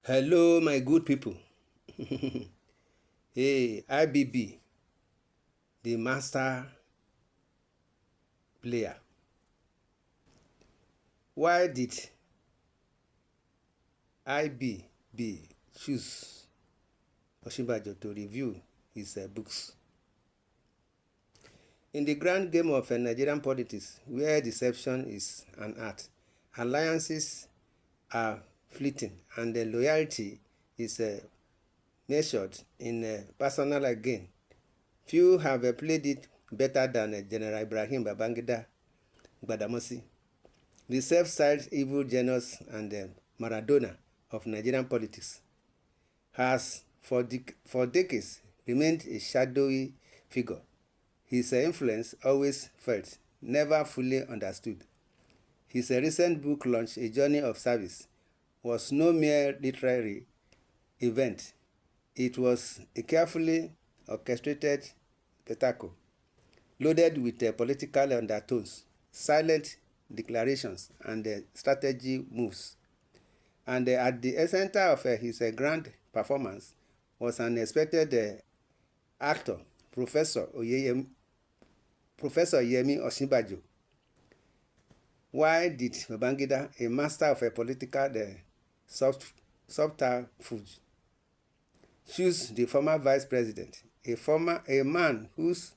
Hello, my good people. Hey, IBB, the master player. Why did IBB choose Osinbajo to review his books? In the grand game of Nigerian politics, where deception is an art, alliances are fleeting, and loyalty is measured in personal gain. Few have played it better than General Ibrahim Babangida Gbadamosi, the self-styled evil genius and Maradona of Nigerian politics, has for decades remained a shadowy figure. His influence always felt, never fully understood. His recent book launch, A Journey of Service, was no mere literary event. It was a carefully orchestrated spectacle, loaded with political undertones, silent declarations, and strategy moves. And at the center of his grand performance was an expected actor, Professor Yemi Osinbajo. Why did Babangida, a master of political subterfuge, choose the former vice president, a man whose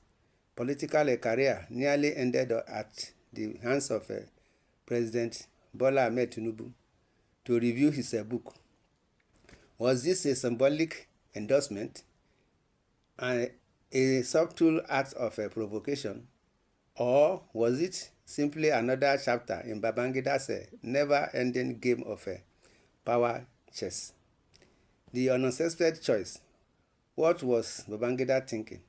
political career nearly ended at the hands of President Bola Ahmed Tinubu, to review his book? Was this a symbolic endorsement and a subtle act of provocation, or was it simply another chapter in Babangida's never-ending game of power chess? The unsuspected choice. What was Babangida thinking?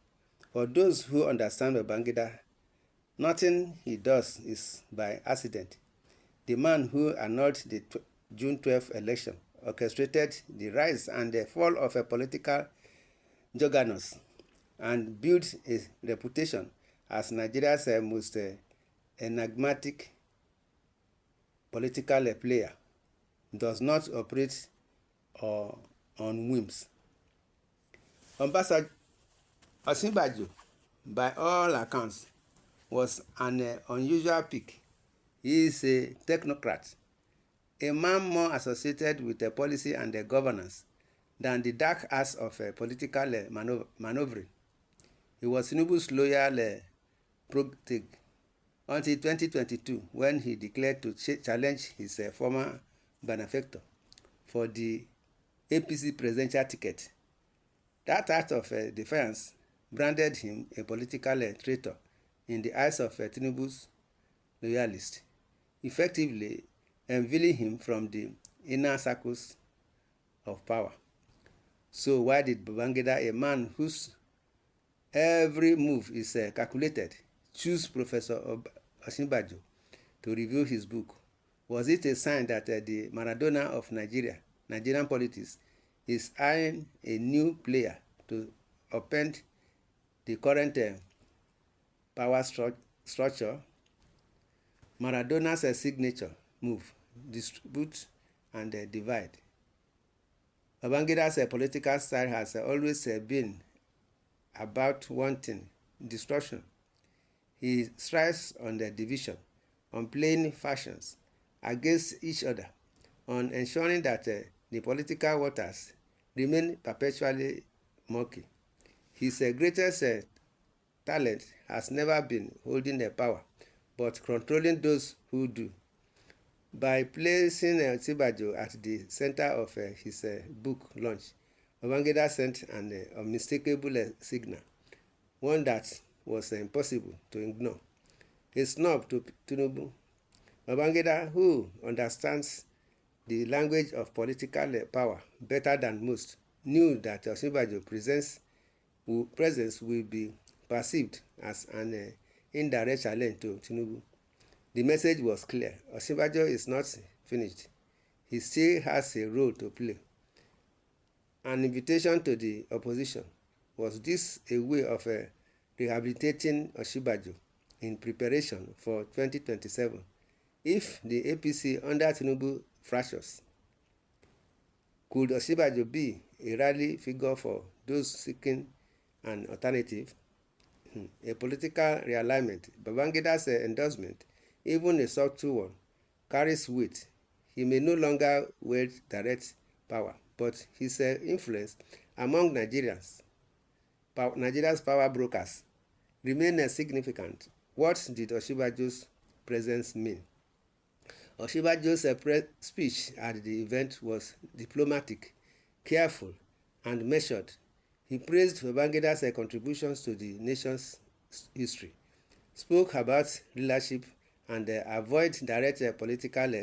For those who understand Babangida, nothing he does is by accident. The man who annulled the June 12 election, orchestrated the rise and the fall of a political juggernaut, and built a reputation as Nigeria's most enigmatic political player, does not operate on whims. Ambassador Osinbajo, by all accounts, was an unusual pick. He is a technocrat, a man more associated with policy and governance than the dark arts of political maneuvering. He was Tinubu's loyal protege until 2022, when he declared to challenge his former benefactor for the APC presidential ticket. That act of defiance branded him a political traitor in the eyes of Tinubu's loyalists, effectively unveiling him from the inner circles of power. So why did Babangida, a man whose every move is calculated, choose Professor Osinbajo to review his book? Was it a sign that the Maradona of Nigerian politics, is eyeing a new player to upend the current power structure? Maradona's signature move, distribute and divide. Babangida's political style has always been about wanting destruction. He strives on the division, on playing factions against each other, on ensuring that the political waters remain perpetually murky. His greatest talent has never been holding the power, but controlling those who do. By placing Osinbajo at the center of his book launch, Babangida sent an unmistakable signal, one that was impossible to ignore. A snub to Tinubu. Babangida, who understands the language of political power better than most, knew that Osinbajo's presence will be perceived as an indirect challenge to Tinubu. The message was clear. Osinbajo is not finished. He still has a role to play. An invitation to the opposition. Was this a way of rehabilitating Osinbajo in preparation for 2027? If the APC under Tinubu fractures, Could Osinbajo be a rally figure for those seeking an alternative? A political realignment. Babangida's endorsement, even a subtle one, carries weight. He may no longer wield direct power, but his influence among Nigeria's power brokers remain significant. What did Osinbajo's presence mean? Osinbajo's speech at the event was diplomatic, careful, and measured. He praised Babangida's contributions to the nation's history, spoke about leadership, and avoided direct political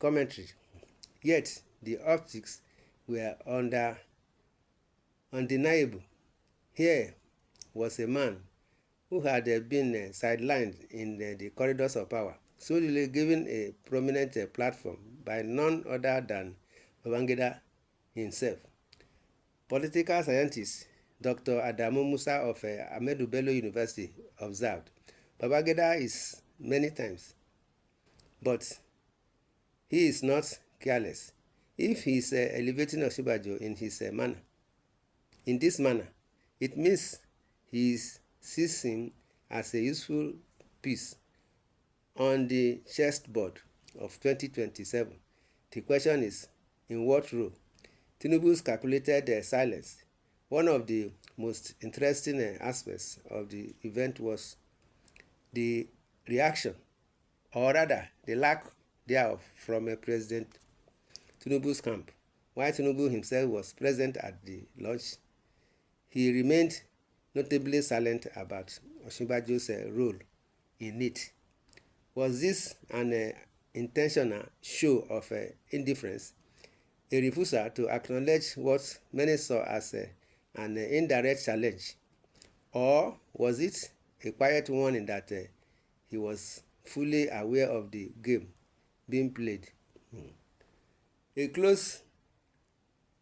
commentary. Yet, the optics were undeniable. Here was a man who had been sidelined in the corridors of power, solely given a prominent platform by none other than Babangida himself. Political scientist Dr. Adamu Musa of Ahmadu Bello University observed, Babangida is many times, but he is not careless. If he is elevating Osinbajo in this manner, it means he sees him as a useful piece on the chessboard of 2027. The question is, in what role? Tinubu's calculated silence. One of the most interesting aspects of the event was the reaction, or rather the lack thereof, from President Tinubu's camp. While Tinubu himself was present at the launch, he remained notably silent about Osinbajo's role in it. Was this an intentional show of indifference, a refusal to acknowledge what many saw as an indirect challenge, or was it a quiet warning that he was fully aware of the game being played? A close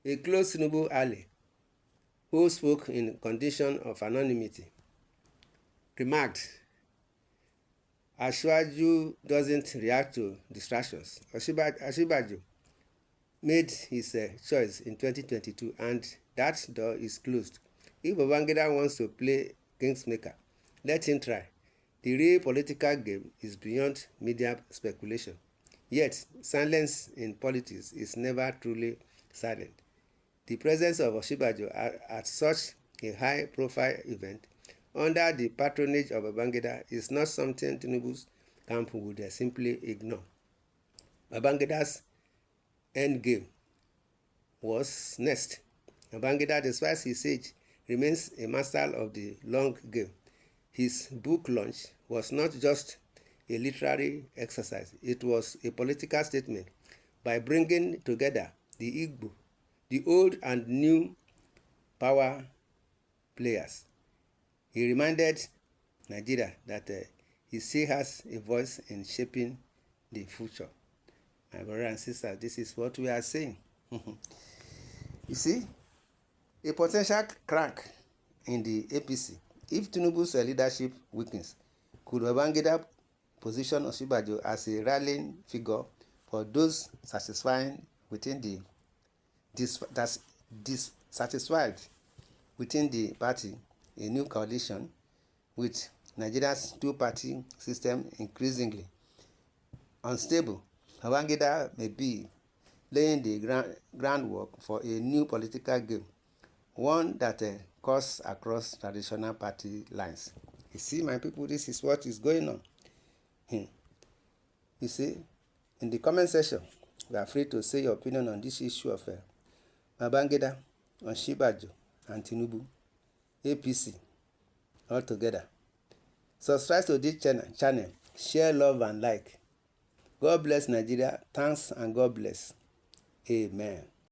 Tinubu ally, who spoke in condition of anonymity, remarked, Asiwaju doesn't react to distractions. Osinbajo made his choice in 2022, and that door is closed. If Babangida wants to play kingsmaker, let him try. The real political game is beyond media speculation. Yet, silence in politics is never truly silent. The presence of Osinbajo at such a high-profile event under the patronage of Babangida is not something Tinubu's camp would simply ignore. Babangida's endgame was next. Babangida, despite his age, remains a master of the long game. His book launch was not just a literary exercise, it was a political statement by bringing together the Igbo, the old and new power players. He reminded Nigeria that he still has a voice in shaping the future. My brother and sister, this is what we are saying. You see, a potential crack in the APC. If Tinubu's leadership weakens, could Babangida position Osinbajo as a rallying figure for those satisfied within the dissatisfied within the party, a new coalition with Nigeria's two-party system increasingly unstable? Babangida may be laying the groundwork for a new political game, one that cuts across traditional party lines. You see, my people, this is what is going on. You see, in the comment section, you are free to say your opinion on this issue of Babangida, Osinbajo, and Tinubu, APC, all together. Subscribe to this channel, share, love, and like. God bless Nigeria. Thanks and God bless. Amen.